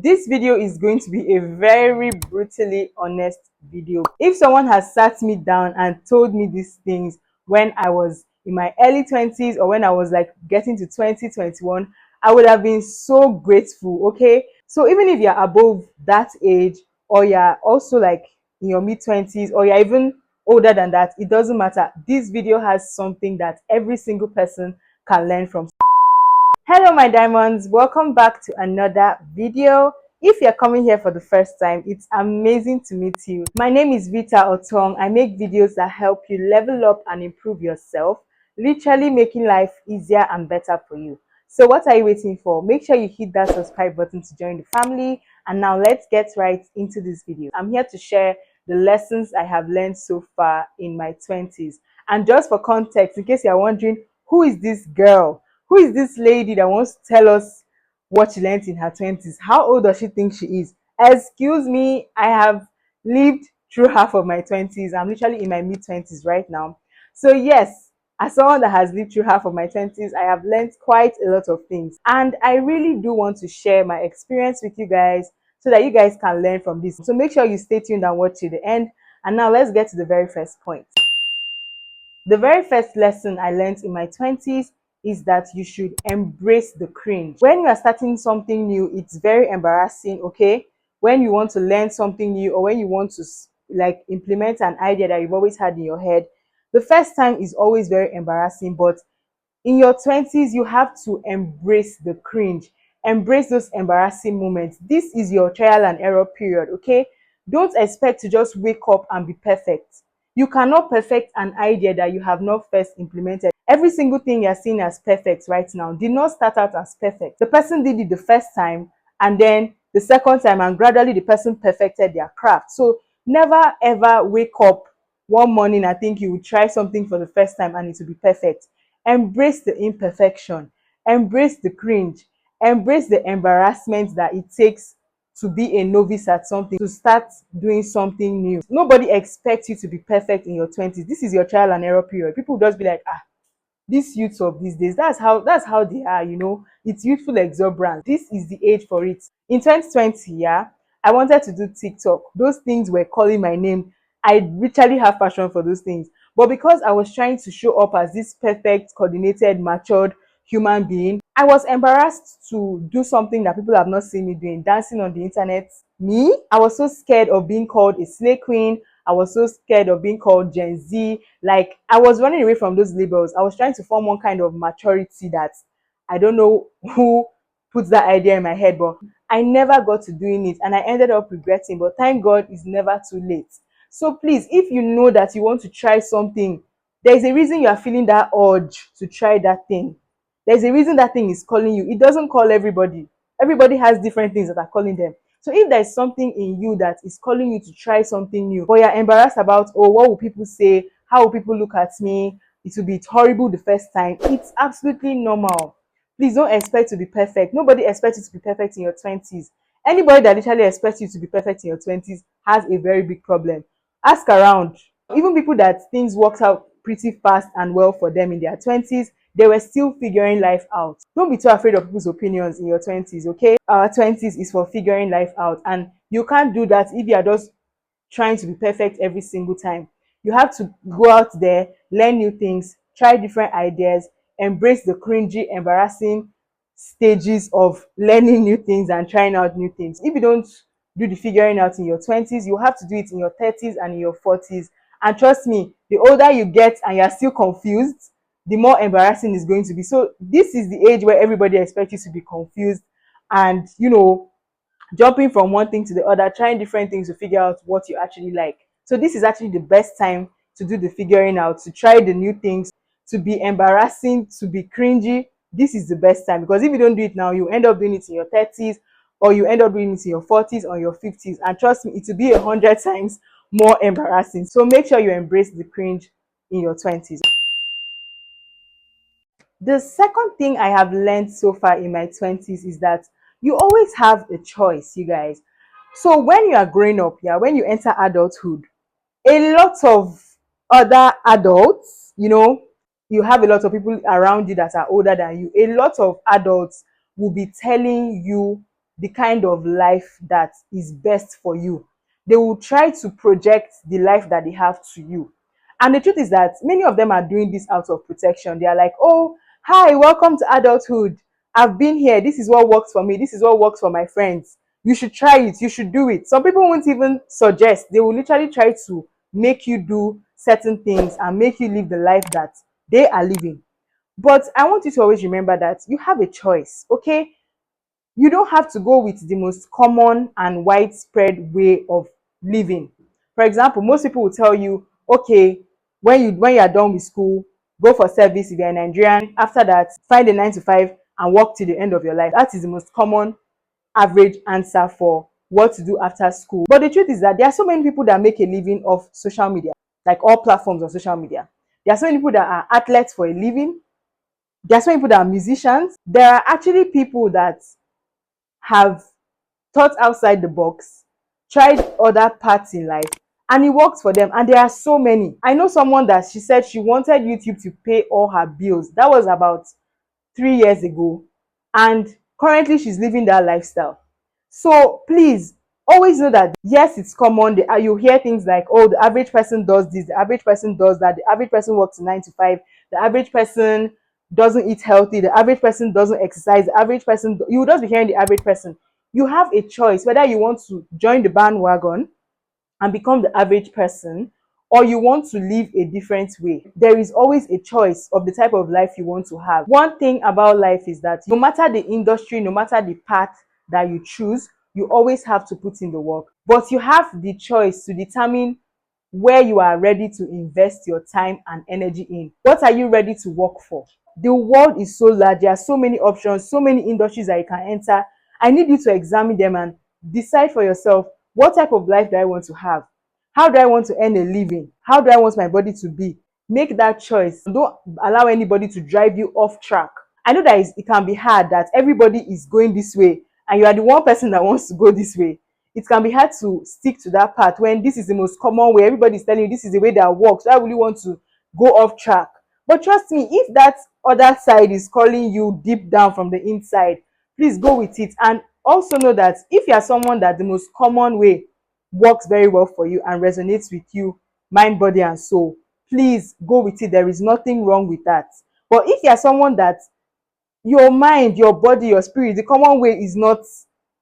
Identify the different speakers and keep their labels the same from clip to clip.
Speaker 1: This video is going to be a very brutally honest video. If someone has sat me down and told me these things when I was in my early 20s or when I was like getting to 2021, I would have been so grateful, okay? So even if you're above that age or you're also like in your mid-20s or you're even older than that, it doesn't matter. This video has something that every single person can learn from. Hello my diamonds, welcome back to another video. If you're coming here for the first time, it's amazing to meet you. My name is Vita Otong. I make videos that help you level up and improve yourself, literally making life easier and better for you. So what are you waiting for? Make sure you hit that subscribe button to join the family. And now let's get right into this video. I'm here to share the lessons I have learned so far in my 20s. And just for context, in case you're wondering, who is this girl? Who is this lady that wants to tell us what she learned in her 20s? How old does she think she is? Excuse me, I have lived through half of my 20s. I'm literally in my mid-20s right now. So yes, as someone that has lived through half of my 20s, I have learned quite a lot of things. And I really do want to share my experience with you guys so that you guys can learn from this. So make sure you stay tuned and watch to the end. And now let's get to the very first point. The very first lesson I learned in my 20s is that you should embrace the cringe. When you are starting something new, it's very embarrassing, okay? When you want to learn something new or when you want to like implement an idea that you've always had in your head, the first time is always very embarrassing, but in your 20s, you have to embrace the cringe, embrace those embarrassing moments. This is your trial and error period, okay? Don't expect to just wake up and be perfect. You cannot perfect an idea that you have not first implemented. Every single thing you're seeing as perfect right now did not start out as perfect. The person did it the first time and then the second time, and gradually the person perfected their craft. So never ever wake up one morning and think you will try something for the first time and it will be perfect. Embrace the imperfection, embrace the cringe, embrace the embarrassment that it takes to be a novice at something, to start doing something new. Nobody expects you to be perfect in your 20s. This is your trial and error period. People just be like, these youths of these days, that's how they are, you know. It's youthful exuberance. This is the age for it. In 2020, yeah, I wanted to do TikTok. Those things were calling my name. I literally have passion for those things. But because I was trying to show up as this perfect, coordinated, matured human being, I was embarrassed to do something that people have not seen me doing, dancing on the internet. Me, I was so scared of being called a slay queen. I was so scared of being called Gen Z. Like, I was running away from those labels. I was trying to form one kind of maturity that I don't know who puts that idea in my head, but I never got to doing it and I ended up regretting. But thank God it's never too late. So please, if you know that you want to try something, there's a reason you are feeling that urge to try that thing. There's a reason that thing is calling you. It doesn't call everybody. Everybody has different things that are calling them. So if there's something in you that is calling you to try something new, but you're embarrassed about, oh, what will people say? How will people look at me? It will be horrible the first time. It's absolutely normal. Please don't expect to be perfect. Nobody expects you to be perfect in your 20s. Anybody that literally expects you to be perfect in your 20s has a very big problem. Ask around. Even people that things worked out pretty fast and well for them in their 20s, they were still figuring life out. Don't be too afraid of people's opinions in your 20s, okay? Our 20s is for figuring life out, and you can't do that if you are just trying to be perfect every single time. You have to go out there, learn new things, try different ideas, embrace the cringy, embarrassing stages of learning new things and trying out new things. If you don't do the figuring out in your 20s, you have to do it in your 30s and in your 40s. And trust me, the older you get and you're still confused, the more embarrassing it's going to be. So this is the age where everybody expects you to be confused and, you know, jumping from one thing to the other, trying different things to figure out what you actually like. So this is actually the best time to do the figuring out, to try the new things, to be embarrassing, to be cringy. This is the best time, because if you don't do it now, you end up doing it in your 30s or you end up doing it in your 40s or your 50s. And trust me, it will be 100 times more embarrassing. So make sure you embrace the cringe in your 20s. The second thing I have learned so far in my 20s is that you always have a choice, you guys. So when you are growing up, yeah, when you enter adulthood, a lot of other adults, you know, you have a lot of people around you that are older than you. A lot of adults will be telling you the kind of life that is best for you. They will try to project the life that they have to you. And the truth is that many of them are doing this out of protection. They are like, oh, hi, welcome to adulthood. I've been here. This is what works for me. This is what works for my friends. You should try it. You should do it. Some people won't even suggest. They will literally try to make you do certain things and make you live the life that they are living. But I want you to always remember that you have a choice, okay? You don't have to go with the most common and widespread way of living. For example, most people will tell you, okay, when you are done with school, go for service if you're a Nigerian. After that, find a 9 to 5 and work till the end of your life. That is the most common average answer for what to do after school. But the truth is that there are so many people that make a living off social media, like all platforms of social media. There are so many people that are athletes for a living. There are so many people that are musicians. There are actually people that have thought outside the box, tried other paths in life, and it works for them. And there are so many. I know someone that she said she wanted YouTube to pay all her bills. That was about 3 years ago. And currently she's living that lifestyle. So please always know that yes, it's common. You hear things like, oh, the average person does this, the average person does that, the average person works 9 to 5, the average person doesn't eat healthy, the average person doesn't exercise, the average person, you will just be hearing the average person. You have a choice whether you want to join the bandwagon and become the average person, or you want to live a different way. There is always a choice of the type of life you want to have. One thing about life is that no matter the industry, no matter the path that you choose, you always have to put in the work. But you have the choice to determine where you are ready to invest your time and energy in. What are you ready to work for? The world is so large. There are so many options, so many industries that you can enter. I need you to examine them and decide for yourself, what type of life do I want to have? How do I want to earn a living? How do I want my body to be? Make that choice. Don't allow anybody to drive you off track. I know that it can be hard that everybody is going this way and you are the one person that wants to go this way. It can be hard to stick to that path when this is the most common way. Everybody is telling you this is the way that works. Why would you want to go off track? But trust me, if that other side is calling you deep down from the inside, please go with it. And also know that if you are someone that the most common way works very well for you and resonates with you, mind, body, and soul, please go with it. There is nothing wrong with that. But if you are someone that your mind, your body, your spirit, the common way is not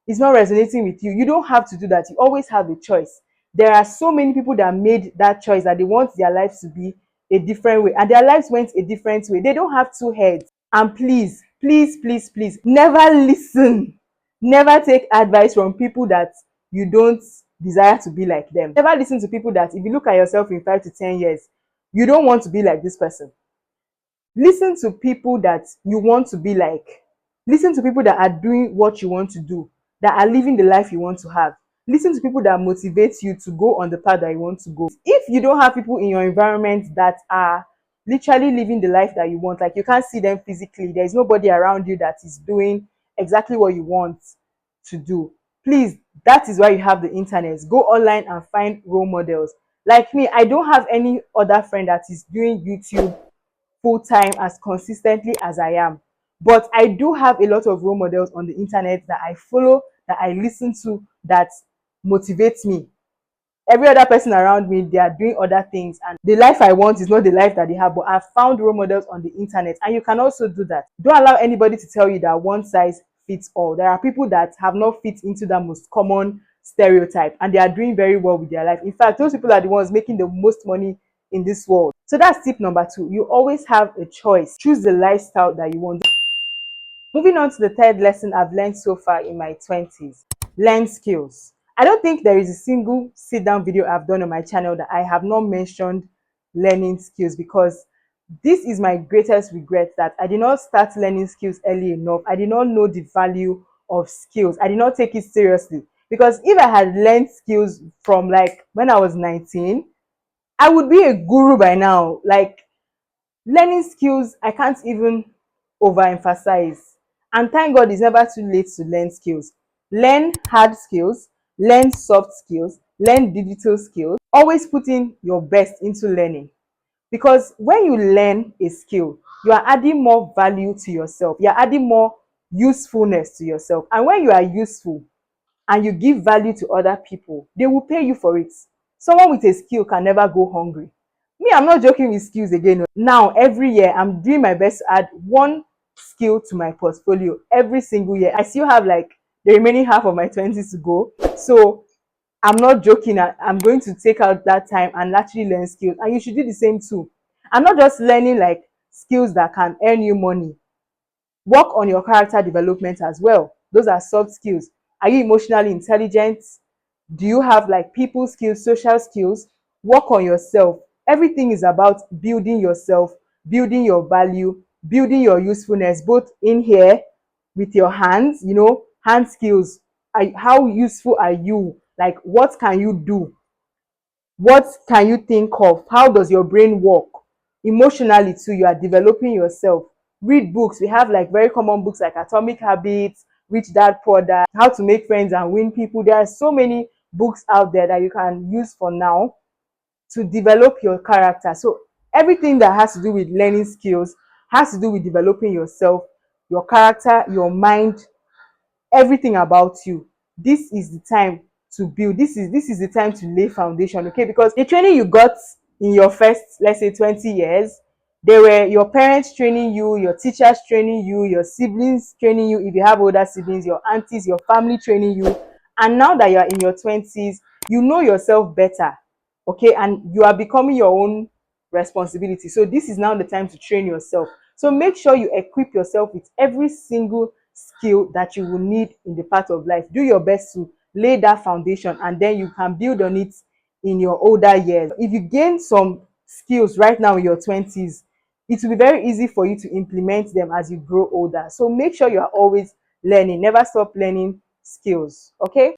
Speaker 1: resonating with you, you don't have to do that. You always have a choice. There are so many people that made that choice that they want their lives to be a different way, and their lives went a different way. They don't have two heads. And please, please, please, please, never listen, never take advice from people that you don't desire to be like them. Never listen to people that if you look at yourself in 5 to 10 years, you don't want to be like this person. Listen to people that you want to be like. Listen to people that are doing what you want to do, that are living the life you want to have. Listen to people that motivate you to go on the path that you want to go. If you don't have people in your environment that are literally living the life that you want, like you can't see them physically, there's nobody around you that is doing exactly what you want to do, please, that is why you have the internet. Go online and find role models. Like me, I don't have any other friend that is doing YouTube full time as consistently as I am. But I do have a lot of role models on the internet that I follow, that I listen to, that motivates me. Every other person around me, they are doing other things, and the life I want is not the life that they have. But I've found role models on the internet, and you can also do that. Don't allow anybody to tell you that one size fits all. There are people that have not fit into that most common stereotype, and they are doing very well with their life. In fact, those people are the ones making the most money in this world. So that's tip number 2. You always have a choice. Choose the lifestyle that you want. Moving on to the third lesson I've learned so far in my 20s. Learn skills. I don't think there is a single sit-down video I've done on my channel that I have not mentioned learning skills, because this is my greatest regret, that I did not start learning skills early enough. I did not know the value of skills. I did not take it seriously. Because if I had learned skills from like when I was 19, I would be a guru by now. Like, learning skills, I can't even overemphasize. And thank God it's never too late to learn skills. Learn hard skills, learn soft skills, learn digital skills. Always put in your best into learning. Because when you learn a skill, you are adding more value to yourself. You're adding more usefulness to yourself. And when you are useful and you give value to other people, they will pay you for it. Someone with a skill can never go hungry. Me, I'm not joking with skills again. Now, every year, I'm doing my best to add one skill to my portfolio every single year. I still have like the remaining half of my 20s to go. So I'm not joking. I'm going to take out that time and actually learn skills. And you should do the same too. I'm not just learning like skills that can earn you money. Work on your character development as well. Those are soft skills. Are you emotionally intelligent? Do you have like people skills, social skills? Work on yourself. Everything is about building yourself, building your value, building your usefulness, both in here with your hands, hand skills. How useful are you? Like, what can you do? What can you think of? How does your brain work? Emotionally too, you are developing yourself. Read books. We have like very common books like Atomic Habits, Rich Dad Poor Dad, How to Make Friends and Win People. There are so many books out there that you can use for now to develop your character. So everything that has to do with learning skills has to do with developing yourself, your character, your mind, everything about you. This is the time to build. This is the time to lay foundation, okay? Because the training you got in your first, let's say, 20 years, they were your parents training you, your teachers training you, your siblings training you, if you have older siblings, your aunties, your family training you. And now that you are in your 20s, you know yourself better, okay? And you are becoming your own responsibility. So this is now the time to train yourself. So make sure you equip yourself with every single skill that you will need in the path of life. Do your best to lay that foundation, and then you can build on it in your older years. If you gain some skills right now in your 20s, it will be very easy for you to implement them as you grow older. So make sure you are always learning. Never stop learning skills, okay?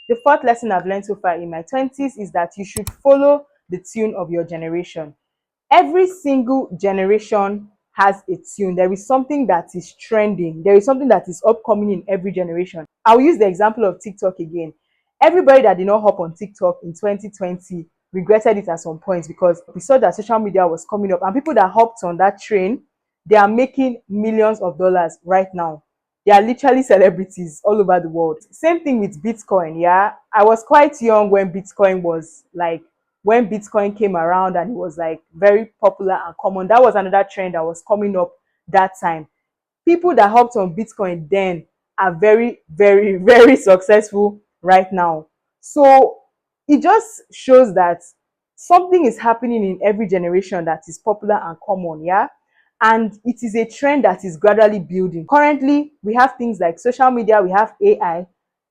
Speaker 1: The fourth lesson I've learned so far in my 20s is that you should follow the tune of your generation. Every single generation has a tune. There is something that is trending. There is something that is upcoming in every generation. I'll use the example of TikTok again. Everybody that did not hop on TikTok in 2020 regretted it at some point, because we saw that social media was coming up, and people that hopped on that train, they are making millions of dollars right now. They are literally celebrities all over the world. Same thing with Bitcoin. Yeah, I was quite young when Bitcoin came around and it was like very popular and common. That was another trend that was coming up that time. People that hopped on Bitcoin then are very, very, very successful right now. So it just shows that something is happening in every generation that is popular and common, yeah? And it is a trend that is gradually building. Currently, we have things like social media, we have AI,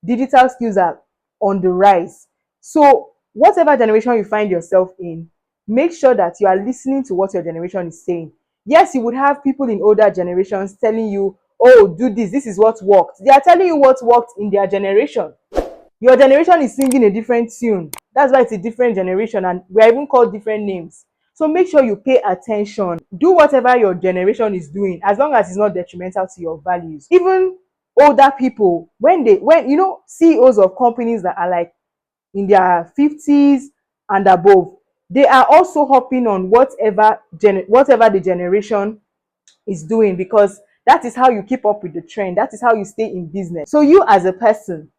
Speaker 1: digital skills are on the rise. So whatever generation you find yourself in, make sure that you are listening to what your generation is saying. Yes, you would have people in older generations telling you, oh, do this, this is what worked. They are telling you what worked in their generation. Your generation is singing a different tune. That's why it's a different generation, and we are even called different names. So make sure you pay attention. Do whatever your generation is doing, as long as it's not detrimental to your values. Even older people, when CEOs of companies that are like in their 50s and above, they are also hopping on whatever the generation is doing, because that is how you keep up with the trend. That is how you stay in business. So you as a person,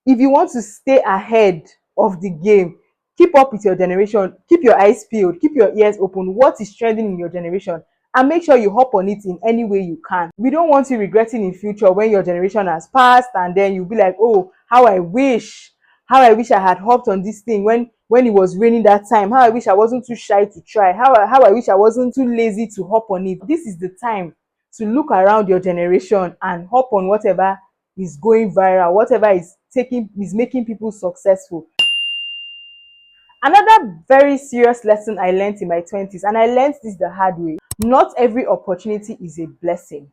Speaker 1: if you want to stay ahead of the game, keep up with your generation, keep your eyes peeled, keep your ears open. What is trending in your generation? And make sure you hop on it in any way you can. We don't want you regretting in future when your generation has passed, and then you'll be like, oh, how I wish I had hopped on this thing when it was raining that time. How I wish I wasn't too shy to try. How I wish I wasn't too lazy to hop on it. This is the time to look around your generation and hop on whatever is going viral, whatever is making people successful. Another very serious lesson I learned in my 20s, and I learned this the hard way: not every opportunity is a blessing.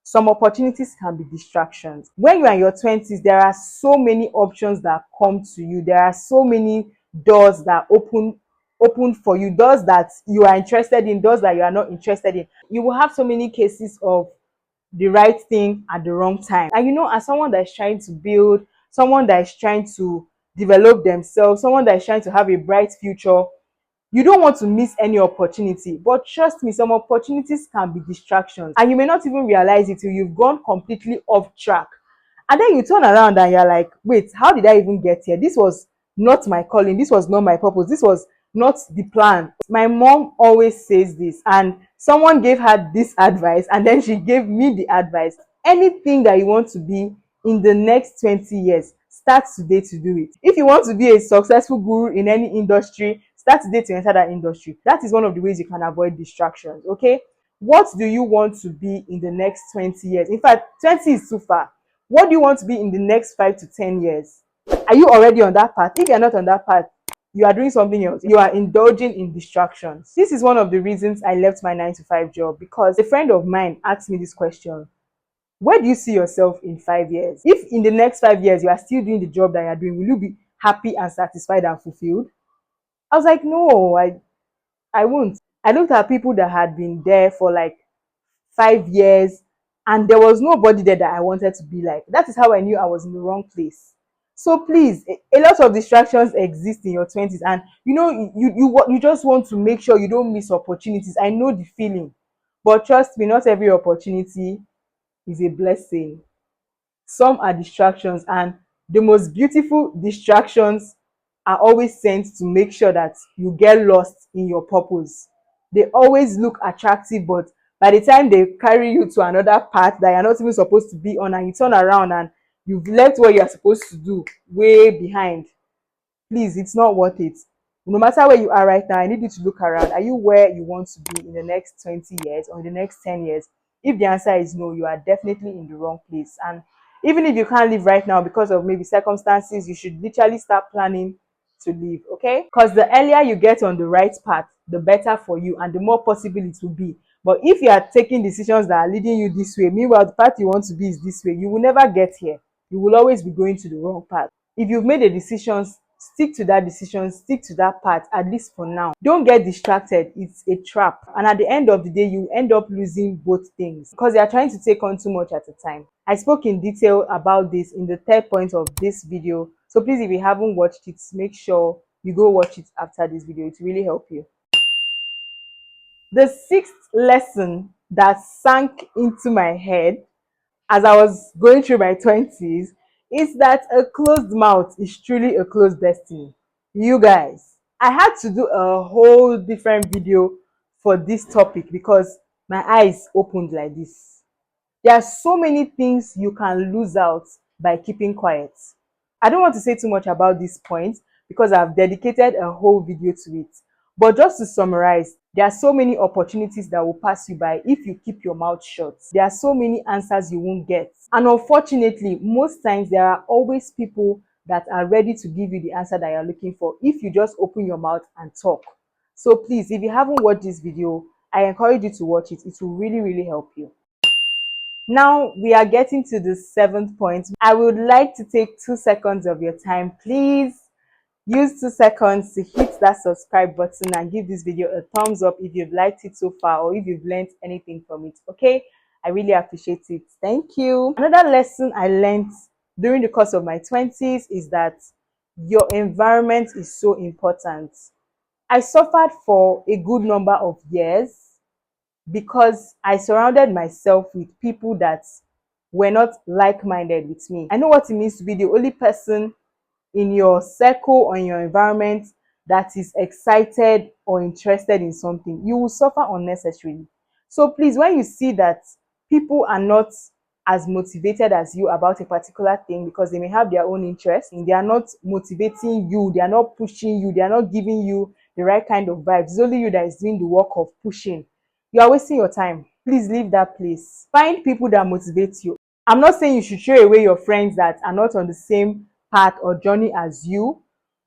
Speaker 1: Some opportunities can be distractions. When you are in your 20s, there are so many options that come to you. There are so many doors that open for you, doors that you are interested in, doors that you are not interested in. You will have so many cases of the right thing at the wrong time. And as someone that is trying to build, someone that is trying to develop themselves, someone that is trying to have a bright future, You don't want to miss any opportunity, but trust me, some opportunities can be distractions and you may not even realize it till you've gone completely off track. And then you turn around and you're like, wait, how did I even get here? This was not my calling. This was not my purpose. This was not the plan. My mom always says this, and someone gave her this advice, and then she gave me the advice. Anything that you want to be in the next 20 years, start today to do it. If you want to be a successful guru in any industry, start today to enter that industry. That is one of the ways you can avoid distractions, okay? What do you want to be in the next 20 years? In fact, 20 is too far. What do you want to be in the next 5 to 10 years? Are you already on that path? If you're not on that path, you are doing something else. You are indulging in distractions. This is one of the reasons I left my 9 to 5 job, because a friend of mine asked me this question: where do you see yourself in 5 years? If in the next 5 years you are still doing the job that you're doing, will you be happy and satisfied and fulfilled? I was like, no, I won't. I looked at people that had been there for like 5 years, and there was nobody there that I wanted to be like. That is how I knew I was in the wrong place. So please, a lot of distractions exist in your 20s, and you just want to make sure you don't miss opportunities. I know the feeling, but trust me, not every opportunity is a blessing. Some are distractions, and the most beautiful distractions are always sent to make sure that you get lost in your purpose. They always look attractive, but by the time they carry you to another path that you're not even supposed to be on, and you turn around and you've left what you're supposed to do way behind, please, it's not worth it. No matter where you are right now, I need you to look around. Are you where you want to be in the next 20 years or in the next 10 years? If the answer is no, you are definitely in the wrong place. And even if you can't live right now because of maybe circumstances, you should literally start planning to live, okay? Because the earlier you get on the right path, the better for you and the more possible it will be. But if you are taking decisions that are leading you this way, meanwhile the path you want to be is this way, you will never get here. You will always be going to the wrong path. If you've made a decision, stick to that decision, stick to that path, at least for now. Don't get distracted. It's a trap. And at the end of the day, you end up losing both things because you are trying to take on too much at a time. I spoke in detail about this in the third point of this video. So please, if you haven't watched it, make sure you go watch it after this video. It will really help you. The sixth lesson that sank into my head as I was going through my 20s is that a closed mouth is truly a closed destiny. You guys, I had to do a whole different video for this topic because my eyes opened like this. There are so many things you can lose out by keeping quiet. I don't want to say too much about this point because I've dedicated a whole video to it. But just to summarize, there are so many opportunities that will pass you by if you keep your mouth shut. There are so many answers you won't get. And unfortunately, most times there are always people that are ready to give you the answer that you're looking for if you just open your mouth and talk. So please, if you haven't watched this video, I encourage you to watch it. It will really, really help you. Now we are getting to the seventh point. I would like to take 2 seconds of your time. Please use 2 seconds to hit that subscribe button and give this video a thumbs up if you've liked it so far or if you've learned anything from it. Okay, I really appreciate it. Thank you. Another lesson I learned during the course of my 20s is that your environment is so important. I suffered for a good number of years because I surrounded myself with people that were not like-minded with me. I know what it means to be the only person in your circle or in your environment that is excited or interested in something. You will suffer unnecessarily. So please, when you see that people are not as motivated as you about a particular thing because they may have their own interests and they are not motivating you, they are not pushing you, they are not giving you the right kind of vibes, it's only you that is doing the work of pushing, you are wasting your time. Please leave that place. Find people that motivate you. I'm not saying you should throw away your friends that are not on the same path or journey as you.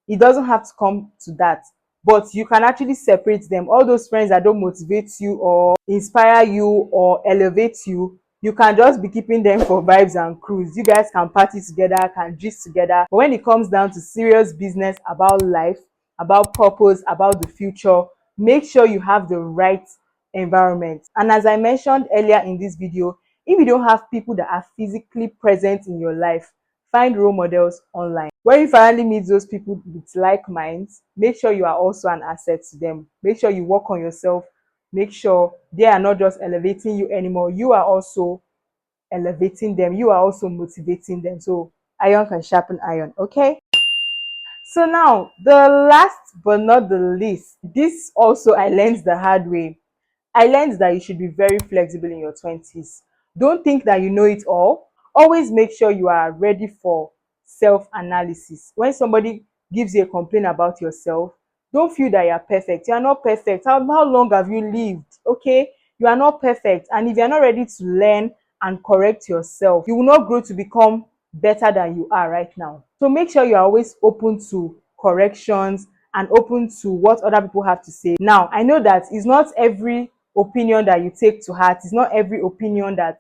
Speaker 1: It doesn't have to come to that, but you can actually separate them. All those friends that don't motivate you or inspire you or elevate you, you can just be keeping them for vibes and cruise. You guys can party together, can gist together, but when it comes down to serious business about life, about purpose, about the future, make sure you have the right environment. And as I mentioned earlier in this video, if you don't have people that are physically present in your life, find role models online. When you finally meet those people with like minds, make sure you are also an asset to them. Make sure you work on yourself. Make sure they are not just elevating you anymore. You are also elevating them. You are also motivating them. So iron can sharpen iron. Okay. So now the last but not the least, this also I learned the hard way. I learned that you should be very flexible in your 20s. Don't think that you know it all. Always make sure you are ready for self-analysis. When somebody gives you a complaint about yourself, don't feel that you are perfect. You are not perfect. How long have you lived? Okay? You are not perfect. And if you are not ready to learn and correct yourself, you will not grow to become better than you are right now. So make sure you are always open to corrections and open to what other people have to say. Now, I know that it's not every opinion that you take to heart, it's not every opinion that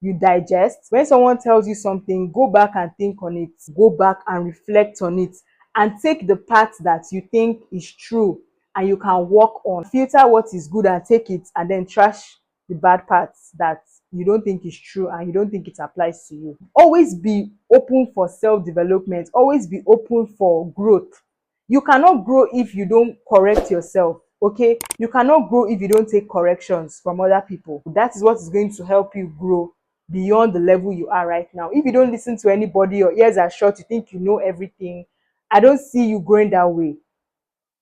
Speaker 1: you digest. When someone tells you something, go back and think on it, go back and reflect on it, and take the part that you think is true and you can work on. Filter what is good and take it, and then trash the bad parts that you don't think is true and you don't think it applies to you. Always be open for self-development. Always be open for growth. You cannot grow if you don't correct yourself. Okay, you cannot grow if you don't take corrections from other people. That is what is going to help you grow beyond the level you are right now. If you don't listen to anybody, your ears are shut, you think you know everything, I don't see you growing that way.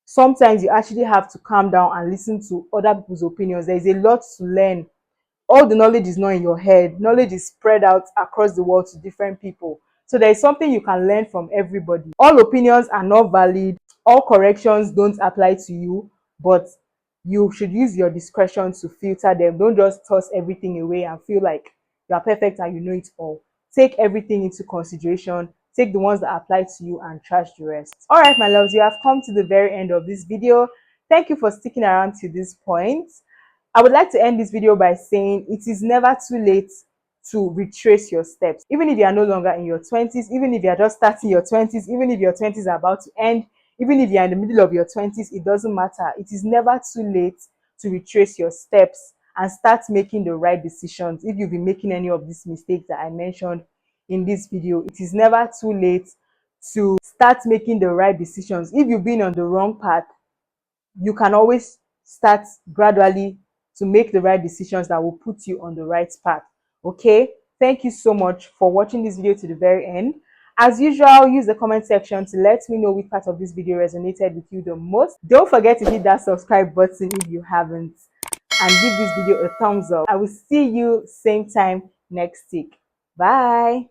Speaker 1: Sometimes you actually have to calm down and listen to other people's opinions. There is a lot to learn. All the knowledge is not in your head. Knowledge is spread out across the world to different people. So there is something you can learn from everybody. All opinions are not valid. All corrections don't apply to you, but you should use your discretion to filter them. Don't just toss everything away and feel like you are perfect and you know it all. Take everything into consideration. Take the ones that apply to you and trash the rest. All right, my loves, you have come to the very end of this video. Thank you for sticking around to this point. I would like to end this video by saying it is never too late to retrace your steps. Even if you are no longer in your 20s, even if you are just starting your 20s, even if your 20s are about to end, even if you are in the middle of your 20s, it doesn't matter. It is never too late to retrace your steps and start making the right decisions. If you've been making any of these mistakes that I mentioned in this video, it is never too late to start making the right decisions. If you've been on the wrong path, you can always start gradually to make the right decisions that will put you on the right path. Okay, thank you so much for watching this video to the very end. As usual, use the comment section to let me know which part of this video resonated with you the most. Don't forget to hit that subscribe button if you haven't, and give this video a thumbs up. I will see you same time next week. Bye.